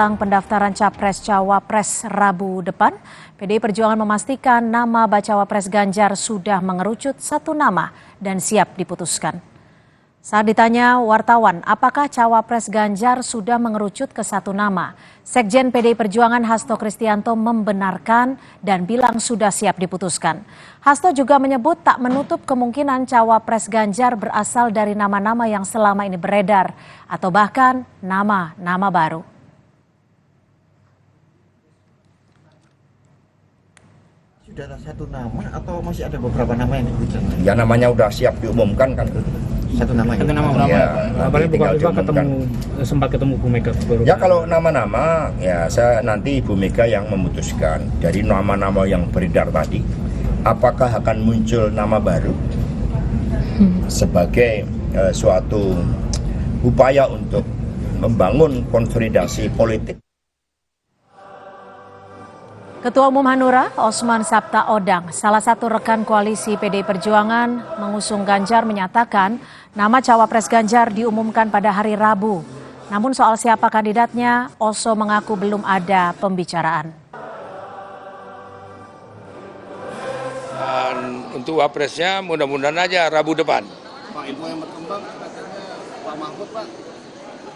Pendaftaran Capres-Cawapres Rabu depan, PDI Perjuangan memastikan nama Bacawa Pres Ganjar sudah mengerucut satu nama dan siap diputuskan. Saat ditanya wartawan apakah Cawapres Ganjar sudah mengerucut ke satu nama, Sekjen PDI Perjuangan Hasto Kristianto membenarkan dan bilang sudah siap diputuskan. Hasto juga menyebut tak menutup kemungkinan Cawapres Ganjar berasal dari nama-nama yang selama ini beredar atau bahkan nama-nama baru. Sudah ada satu nama atau masih ada beberapa nama yang diberikan? Ya namanya udah siap diumumkan kan. Satu nama ya? Satu nama berapa? Ya, Kabarnya sempat ketemu Bu Mega. Ya kalau nama-nama ya saya nanti Ibu Mega yang memutuskan dari nama-nama yang beredar tadi. Apakah akan muncul nama baru sebagai suatu upaya untuk membangun konsolidasi politik. Ketua Umum Hanura, Osman Sabtaodang, salah satu rekan koalisi PDI Perjuangan mengusung Ganjar menyatakan nama Cawapres Ganjar diumumkan pada hari Rabu. Namun soal siapa kandidatnya, Oso mengaku belum ada pembicaraan. Dan untuk wapresnya mudah-mudahan aja Rabu depan. Pak, info yang berkembang katanya Pak Mahfud, Pak.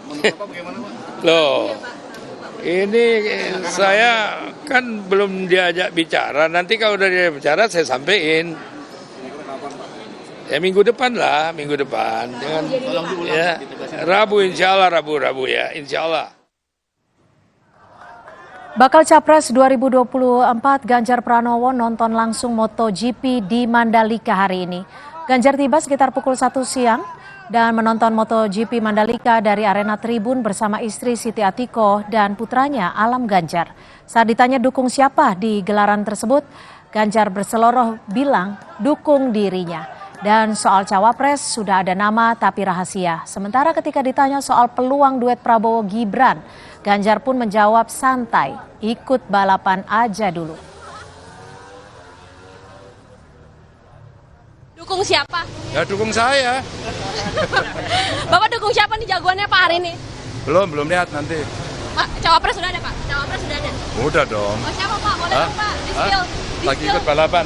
Menurut Bapak bagaimana, Pak? Loh, ini saya kan belum diajak bicara. Nanti kalau udah diajak bicara saya sampaikan. Ya minggu depan lah, minggu depan. Jangan, ya, Rabu insya Allah, Rabu ya, insya Allah. Bakal Capres 2024 Ganjar Pranowo nonton langsung MotoGP di Mandalika hari ini. Ganjar tiba sekitar pukul 1 siang dan menonton MotoGP Mandalika dari arena tribun bersama istri Siti Atiko dan putranya Alam Ganjar. Saat ditanya dukung siapa di gelaran tersebut, Ganjar berseloroh bilang dukung dirinya. Dan soal Cawapres sudah ada nama tapi rahasia. Sementara ketika ditanya soal peluang duet Prabowo Gibran, Ganjar pun menjawab santai, ikut balapan aja dulu. Dukung siapa? Ya dukung saya. Bapak dukung siapa nih jagoannya Pak hari ini? Belum lihat nanti. Pak, Cawapres sudah ada Pak? Cawapres sudah ada? Udah dong. Oh siapa Pak? Boleh dong Pak? Di-spill. Lagi ikut balapan.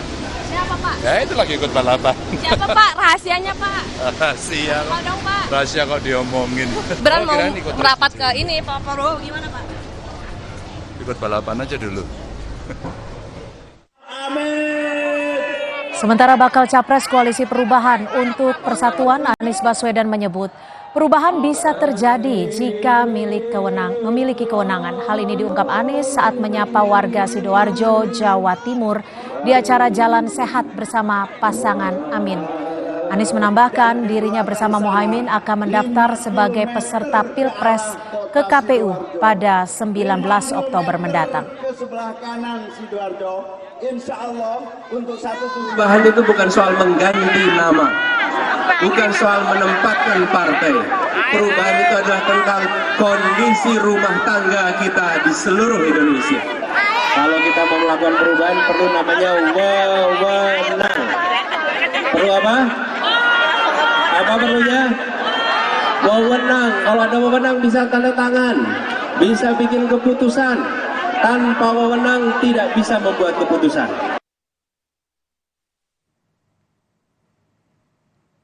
Siapa Pak? Ya itu lagi ikut balapan. Siapa Pak? Rahasianya Pak? Rahasia. Apa dong Pak? Rahasia kok diomongin. Beran mau kirain ikut merapat ke ini Pak Prabowo gimana Pak? Ikut balapan aja dulu. Sementara bakal Capres Koalisi Perubahan untuk Persatuan Anies Baswedan menyebut perubahan bisa terjadi jika memiliki kewenangan. Hal ini diungkap Anies saat menyapa warga Sidoarjo, Jawa Timur di acara Jalan Sehat bersama pasangan Amin. Anies menambahkan dirinya bersama Muhaimin akan mendaftar sebagai peserta Pilpres ke KPU pada 19 Oktober mendatang. Ke sebelah kanan Sidoarjo, insya Allah untuk satu perubahan itu bukan soal mengganti nama, bukan soal menempatkan partai. Perubahan itu adalah tentang kondisi rumah tangga kita di seluruh Indonesia. Kalau kita mau melakukan perubahan perlu namanya wewenang. Perlu apa? Apa perlunya? Wewenang. Kalau ada wewenang bisa tanda tangan, bisa bikin keputusan. Tanpa wewenang tidak bisa membuat keputusan.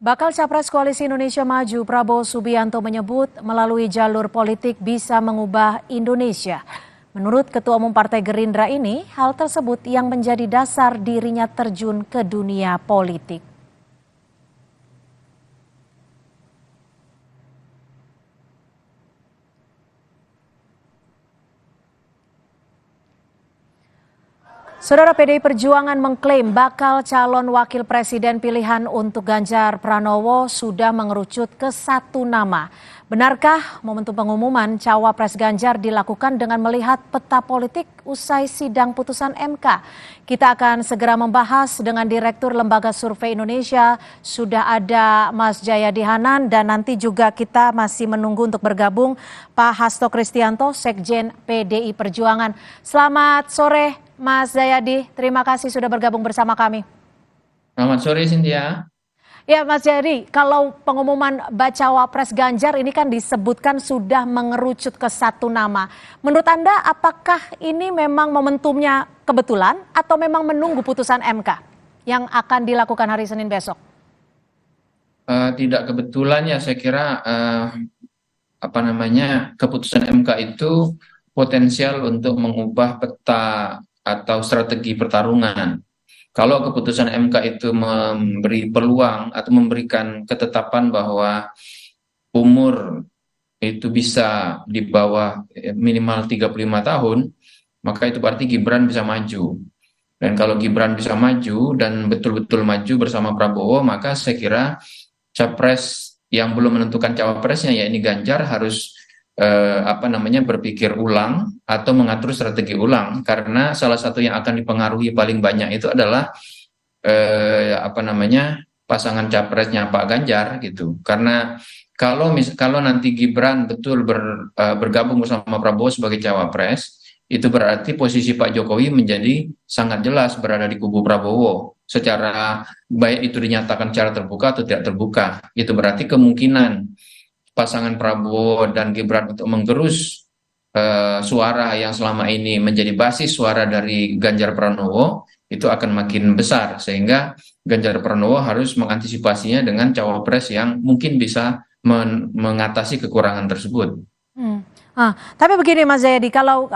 Bakal Capres Koalisi Indonesia Maju Prabowo Subianto menyebut melalui jalur politik bisa mengubah Indonesia. Menurut Ketua Umum Partai Gerindra ini, hal tersebut yang menjadi dasar dirinya terjun ke dunia politik. Saudara, PDI Perjuangan mengklaim bakal calon wakil presiden pilihan untuk Ganjar Pranowo sudah mengerucut ke satu nama. Benarkah momentum pengumuman Cawapres Ganjar dilakukan dengan melihat peta politik usai sidang putusan MK? Kita akan segera membahas dengan Direktur Lembaga Survei Indonesia. Sudah ada Mas Jayadi Hanan dan nanti juga kita masih menunggu untuk bergabung Pak Hasto Kristianto, Sekjen PDI Perjuangan. Selamat sore Mas Jayadi, terima kasih sudah bergabung bersama kami. Selamat sore Cynthia. Ya Mas Jayadi, kalau pengumuman bacawa pres Ganjar ini kan disebutkan sudah mengerucut ke satu nama. Menurut Anda apakah ini memang momentumnya kebetulan atau memang menunggu putusan MK yang akan dilakukan hari Senin besok? Tidak kebetulan ya, saya kira keputusan MK itu potensial untuk mengubah peta atau strategi pertarungan. Kalau keputusan MK itu memberi peluang atau memberikan ketetapan bahwa umur itu bisa di bawah minimal 35 tahun, maka itu berarti Gibran bisa maju. Dan kalau Gibran bisa maju dan betul-betul maju bersama Prabowo, maka saya kira capres yang belum menentukan cawapresnya, yakni Ganjar, harus berpikir ulang atau mengatur strategi ulang, karena salah satu yang akan dipengaruhi paling banyak itu adalah pasangan capresnya Pak Ganjar gitu. Karena kalau nanti Gibran betul bergabung bersama Prabowo sebagai cawapres, itu berarti posisi Pak Jokowi menjadi sangat jelas berada di kubu Prabowo, secara baik itu dinyatakan secara terbuka atau tidak terbuka. Itu berarti kemungkinan pasangan Prabowo dan Gibran untuk menggerus suara yang selama ini menjadi basis suara dari Ganjar Pranowo itu akan makin besar, sehingga Ganjar Pranowo harus mengantisipasinya dengan cawapres yang mungkin bisa mengatasi kekurangan tersebut. Tapi begini Mas Jayadi, kalau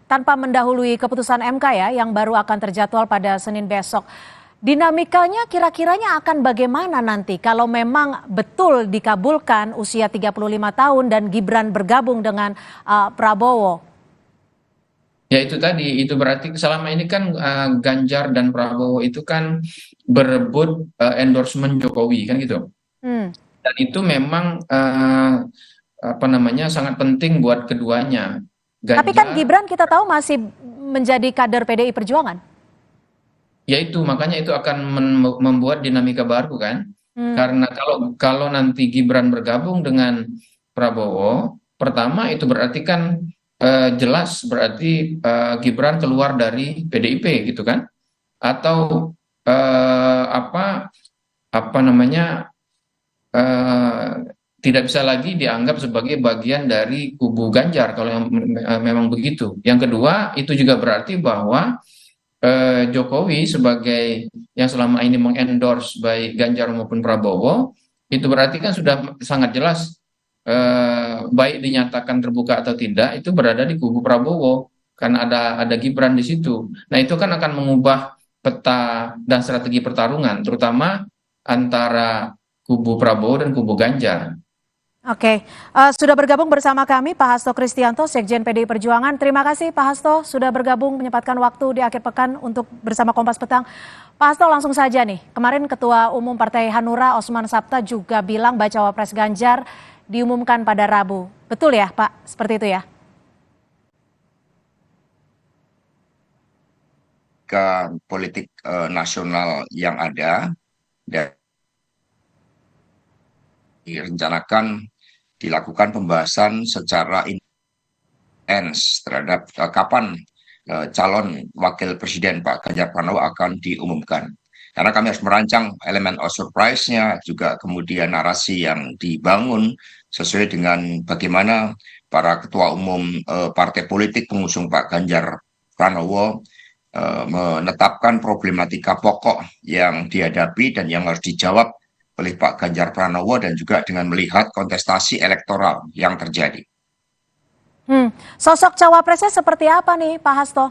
tanpa mendahului keputusan MK ya yang baru akan terjadwal pada Senin besok, dinamikanya kira-kiranya akan bagaimana nanti kalau memang betul dikabulkan usia 35 tahun dan Gibran bergabung dengan Prabowo? Ya itu tadi, itu berarti selama ini kan Ganjar dan Prabowo itu kan berebut endorsement Jokowi kan gitu. Dan itu memang sangat penting buat keduanya. Tapi kan Gibran kita tahu masih menjadi kader PDI Perjuangan. Ya itu, makanya itu akan membuat dinamika baru kan. Karena kalau nanti Gibran bergabung dengan Prabowo, pertama itu berarti kan jelas berarti Gibran keluar dari PDIP gitu kan. Atau tidak bisa lagi dianggap sebagai bagian dari kubu Ganjar kalau yang memang begitu. Yang kedua, itu juga berarti bahwa Jokowi sebagai yang selama ini mengendorse baik Ganjar maupun Prabowo, itu berarti kan sudah sangat jelas baik dinyatakan terbuka atau tidak itu berada di kubu Prabowo karena ada Gibran di situ. Nah itu kan akan mengubah peta dan strategi pertarungan, terutama antara kubu Prabowo dan kubu Ganjar. Oke, sudah bergabung bersama kami Pak Hasto Kristianto, Sekjen PDI Perjuangan. Terima kasih Pak Hasto sudah bergabung menyempatkan waktu di akhir pekan untuk bersama Kompas Petang. Pak Hasto langsung saja nih, kemarin Ketua Umum Partai Hanura Osman Sabta juga bilang bacawa pres Ganjar diumumkan pada Rabu. Betul ya Pak, seperti itu ya? Ke politik nasional yang ada dan direncanakan dilakukan pembahasan secara intens terhadap kapan calon wakil presiden Pak Ganjar Pranowo akan diumumkan. Karena kami harus merancang elemen of surprise-nya, juga kemudian narasi yang dibangun sesuai dengan bagaimana para ketua umum partai politik pengusung Pak Ganjar Pranowo menetapkan problematika pokok yang dihadapi dan yang harus dijawab oleh Pak Ganjar Pranowo, dan juga dengan melihat kontestasi elektoral yang terjadi. Sosok cawapresnya seperti apa nih Pak Hasto?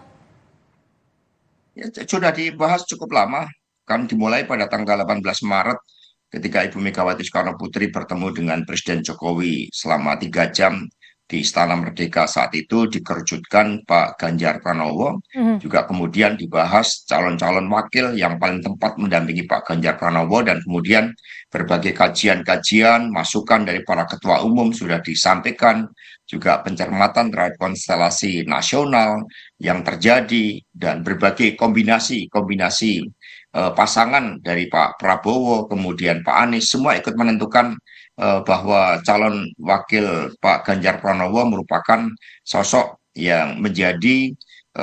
Ya, sudah dibahas cukup lama, kan dimulai pada tanggal 18 Maret ketika Ibu Megawati Soekarno Putri bertemu dengan Presiden Jokowi selama 3 jam di Istana Merdeka. Saat itu dikerucutkan Pak Ganjar Pranowo, juga kemudian dibahas calon-calon wakil yang paling tepat mendampingi Pak Ganjar Pranowo, dan kemudian berbagai kajian-kajian, masukan dari para ketua umum sudah disampaikan, juga pencermatan terhadap konstelasi nasional yang terjadi, dan berbagai kombinasi pasangan dari Pak Prabowo, kemudian Pak Anies, semua ikut menentukan bahwa calon wakil Pak Ganjar Pranowo merupakan sosok yang menjadi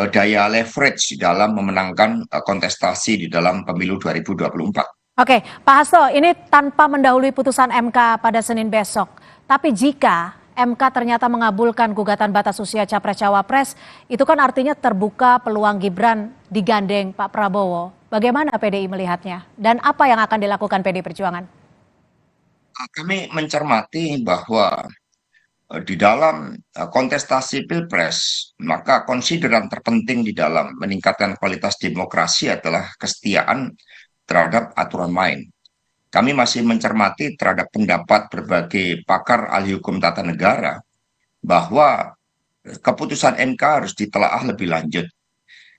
daya leverage dalam memenangkan kontestasi di dalam pemilu 2024. Oke, Pak Hasto, ini tanpa mendahului putusan MK pada Senin besok. Tapi jika MK ternyata mengabulkan gugatan batas usia Capres-Cawapres, itu kan artinya terbuka peluang Gibran digandeng Pak Prabowo. Bagaimana PDI melihatnya? Dan apa yang akan dilakukan PDI Perjuangan? Kami mencermati bahwa di dalam kontestasi Pilpres, maka konsideran terpenting di dalam meningkatkan kualitas demokrasi adalah kesetiaan terhadap aturan main. Kami masih mencermati terhadap pendapat berbagai pakar ahli hukum tata negara bahwa keputusan MK harus ditelaah lebih lanjut.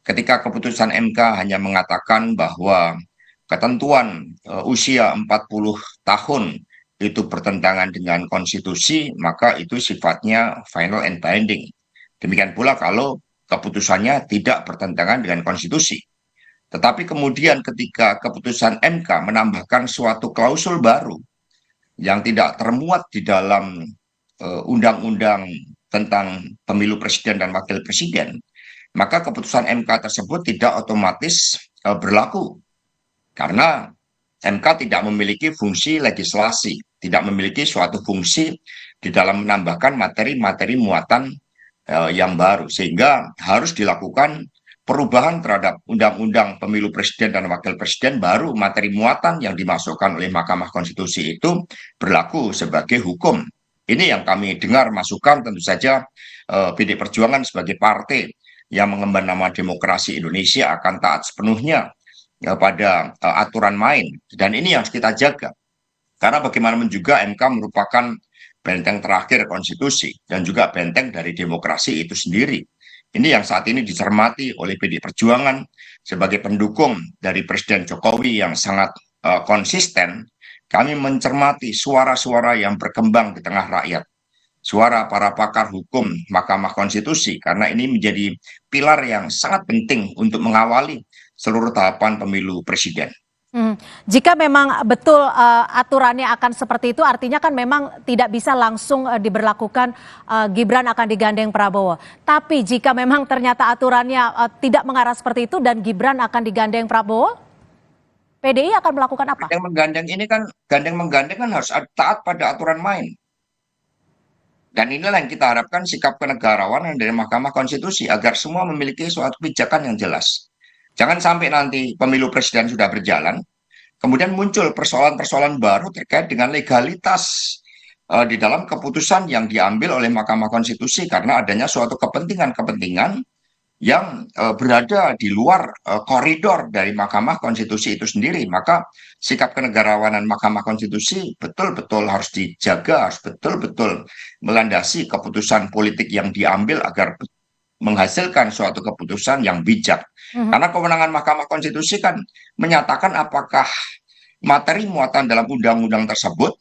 Ketika keputusan MK hanya mengatakan bahwa ketentuan usia 40 tahun itu bertentangan dengan konstitusi, maka itu sifatnya final and binding. Demikian pula kalau keputusannya tidak bertentangan dengan konstitusi. Tetapi kemudian ketika keputusan MK menambahkan suatu klausul baru yang tidak termuat di dalam undang-undang tentang pemilu presiden dan wakil presiden, maka keputusan MK tersebut tidak otomatis berlaku. Karena MK tidak memiliki fungsi legislasi, tidak memiliki suatu fungsi di dalam menambahkan materi-materi muatan yang baru. Sehingga harus dilakukan perubahan terhadap undang-undang pemilu presiden dan wakil presiden, baru materi muatan yang dimasukkan oleh Mahkamah Konstitusi itu berlaku sebagai hukum. Ini yang kami dengar masukan, tentu saja PDI Perjuangan sebagai partai yang mengemban nama demokrasi Indonesia akan taat sepenuhnya pada aturan main. Dan ini yang harus kita jaga. Karena bagaimanapun juga MK merupakan benteng terakhir konstitusi dan juga benteng dari demokrasi itu sendiri. Ini yang saat ini dicermati oleh PDI Perjuangan sebagai pendukung dari Presiden Jokowi yang sangat konsisten. Kami mencermati suara-suara yang berkembang di tengah rakyat. Suara para pakar hukum Mahkamah Konstitusi, karena ini menjadi pilar yang sangat penting untuk mengawali seluruh tahapan pemilu presiden. Jika memang betul aturannya akan seperti itu, artinya kan memang tidak bisa langsung diberlakukan Gibran akan digandeng Prabowo. Tapi jika memang ternyata aturannya tidak mengarah seperti itu dan Gibran akan digandeng Prabowo, PDI akan melakukan apa? Yang menggandeng ini kan, gandeng-menggandeng kan harus taat pada aturan main. Dan inilah yang kita harapkan sikap kenegarawanan dari Mahkamah Konstitusi agar semua memiliki suatu pijakan yang jelas. Jangan sampai nanti pemilu presiden sudah berjalan, kemudian muncul persoalan-persoalan baru terkait dengan legalitas di dalam keputusan yang diambil oleh Mahkamah Konstitusi karena adanya suatu kepentingan-kepentingan yang berada di luar koridor dari Mahkamah Konstitusi itu sendiri. Maka sikap kenegarawanan Mahkamah Konstitusi betul-betul harus dijaga, harus betul-betul melandasi keputusan politik yang diambil agar menghasilkan suatu keputusan yang bijak. Karena kewenangan Mahkamah Konstitusi kan menyatakan apakah materi muatan dalam undang-undang tersebut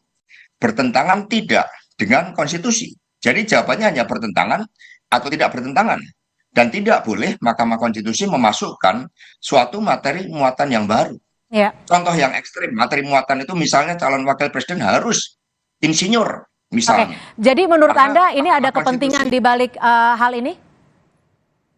bertentangan tidak dengan konstitusi. Jadi jawabannya hanya bertentangan atau tidak bertentangan. Dan tidak boleh Mahkamah Konstitusi memasukkan suatu materi muatan yang baru. Ya. Contoh yang ekstrim, materi muatan itu misalnya calon wakil presiden harus insinyur, misalnya. Oke. Jadi menurut Anda ini ada kepentingan di balik hal ini?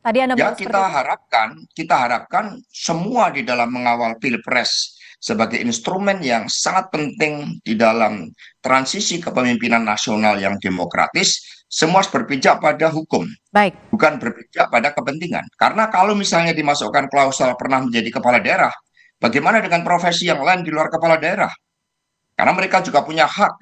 Tadi Anda ya, kita harapkan semua di dalam mengawal Pilpres sebagai instrumen yang sangat penting di dalam transisi kepemimpinan nasional yang demokratis, semua harus berpijak pada hukum. Baik. Bukan berpijak pada kepentingan. Karena kalau misalnya dimasukkan klausul pernah menjadi kepala daerah, bagaimana dengan profesi yang lain di luar kepala daerah? Karena mereka juga punya hak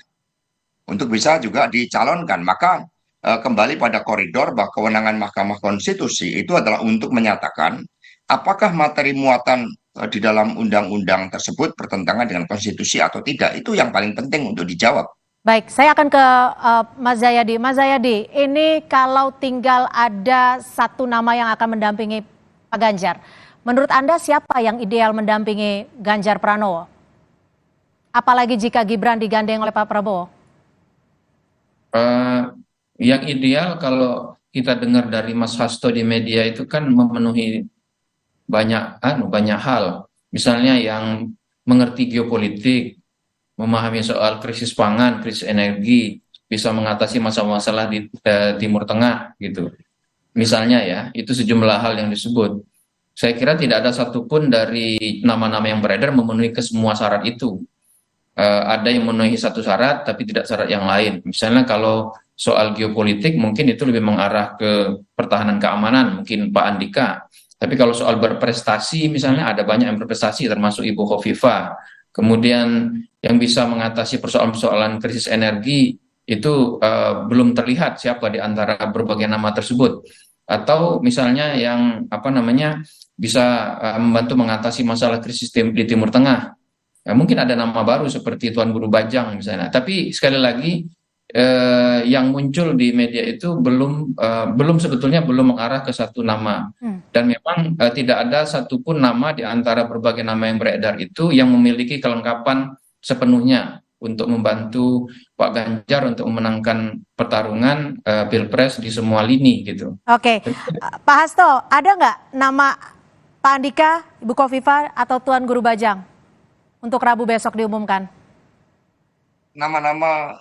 untuk bisa juga dicalonkan. Maka kembali pada koridor bahwa kewenangan Mahkamah Konstitusi itu adalah untuk menyatakan apakah materi muatan di dalam undang-undang tersebut bertentangan dengan konstitusi atau tidak. Itu yang paling penting untuk dijawab. Baik, saya akan ke Mas Jayadi. Mas Jayadi, ini kalau tinggal ada satu nama yang akan mendampingi Pak Ganjar, menurut Anda siapa yang ideal mendampingi Ganjar Pranowo? Apalagi jika Gibran digandeng oleh Pak Prabowo? Yang ideal kalau kita dengar dari Mas Hasto di media itu kan memenuhi banyak hal. Misalnya yang mengerti geopolitik, memahami soal krisis pangan, krisis energi, bisa mengatasi masalah-masalah di Timur Tengah gitu. Misalnya ya, itu sejumlah hal yang disebut. saya kira tidak ada satupun dari nama-nama yang beredar memenuhi ke semua syarat itu. Ada yang memenuhi satu syarat tapi tidak syarat yang lain. Misalnya kalau soal geopolitik mungkin itu lebih mengarah ke pertahanan keamanan, mungkin Pak Andika. Tapi kalau soal berprestasi misalnya ada banyak yang berprestasi termasuk Ibu Khofifah. Kemudian yang bisa mengatasi persoalan-persoalan krisis energi itu belum terlihat siapa di antara berbagai nama tersebut. Atau misalnya yang bisa membantu mengatasi masalah krisis di Timur Tengah. Mungkin ada nama baru seperti Tuan Guru Bajang misalnya. Tapi sekali lagi yang muncul di media itu belum sebetulnya belum mengarah ke satu nama. Dan memang tidak ada satupun nama di antara berbagai nama yang beredar itu yang memiliki kelengkapan sepenuhnya untuk membantu Pak Ganjar untuk memenangkan pertarungan Pilpres di semua lini gitu. Oke, Pak Hasto, ada nggak nama Pak Andika, Ibu Khofifah, atau Tuan Guru Bajang untuk Rabu besok diumumkan? Nama-nama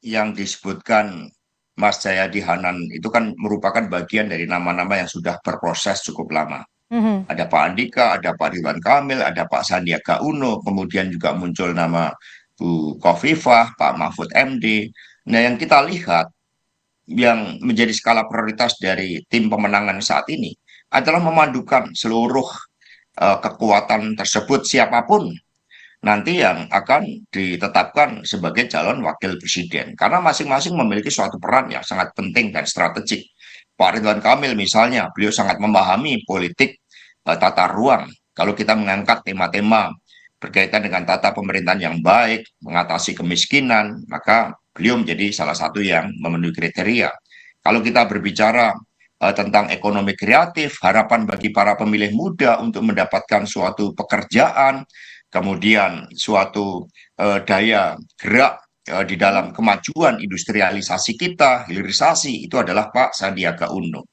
yang disebutkan Mas Jayadi Hanan itu kan merupakan bagian dari nama-nama yang sudah berproses cukup lama. Ada Pak Andika, ada Pak Ridwan Kamil, ada Pak Sandiaga Uno, kemudian juga muncul nama Bu Khofifah, Pak Mahfud MD. Nah, yang kita lihat yang menjadi skala prioritas dari tim pemenangan saat ini adalah memadukan seluruh kekuatan tersebut, siapapun nanti yang akan ditetapkan sebagai calon wakil presiden. Karena masing-masing memiliki suatu peran yang sangat penting dan strategik. Pak Ridwan Kamil misalnya, beliau sangat memahami politik tata ruang. Kalau kita mengangkat tema-tema berkaitan dengan tata pemerintahan yang baik, mengatasi kemiskinan, maka beliau menjadi salah satu yang memenuhi kriteria. Kalau kita berbicara tentang ekonomi kreatif, harapan bagi para pemilih muda untuk mendapatkan suatu pekerjaan, kemudian suatu daya gerak di dalam kemajuan industrialisasi kita, hilirisasi, itu adalah Pak Sandiaga Uno.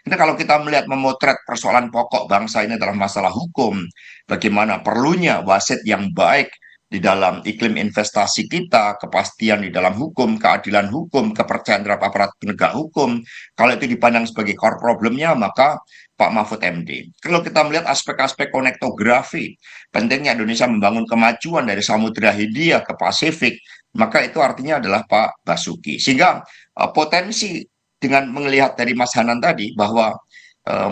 Ini kalau kita melihat memotret persoalan pokok bangsa ini adalah masalah hukum, bagaimana perlunya wasit yang baik di dalam iklim investasi kita, kepastian di dalam hukum, keadilan hukum, kepercayaan terhadap aparat penegak hukum. Kalau itu dipandang sebagai core problemnya, maka Pak Mahfud MD. Kalau kita melihat aspek-aspek konektografi, pentingnya Indonesia membangun kemajuan dari Samudra Hindia ke Pasifik, maka itu artinya adalah Pak Basuki. Sehingga potensi dengan melihat dari Mas Hanan tadi, bahwa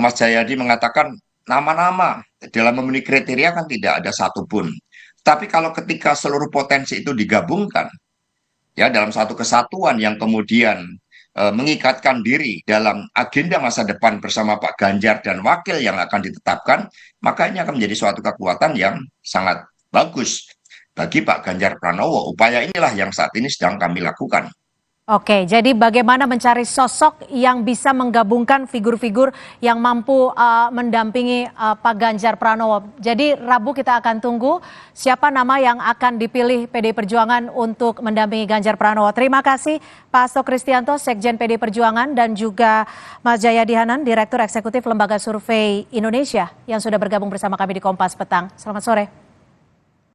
Mas Jayadi mengatakan nama-nama dalam memenuhi kriteria kan tidak ada satupun. Tapi kalau ketika seluruh potensi itu digabungkan, ya dalam satu kesatuan yang kemudian mengikatkan diri dalam agenda masa depan bersama Pak Ganjar dan wakil yang akan ditetapkan, maka ini akan menjadi suatu kekuatan yang sangat bagus bagi Pak Ganjar Pranowo. Upaya inilah yang saat ini sedang kami lakukan. Oke, jadi bagaimana mencari sosok yang bisa menggabungkan figur-figur yang mampu mendampingi Pak Ganjar Pranowo. Jadi Rabu kita akan tunggu siapa nama yang akan dipilih PDI Perjuangan untuk mendampingi Ganjar Pranowo. Terima kasih Pak Hasto Kristianto, Sekjen PDI Perjuangan, dan juga Mas Jayadi Hanan, Direktur Eksekutif Lembaga Survei Indonesia yang sudah bergabung bersama kami di Kompas Petang. Selamat sore.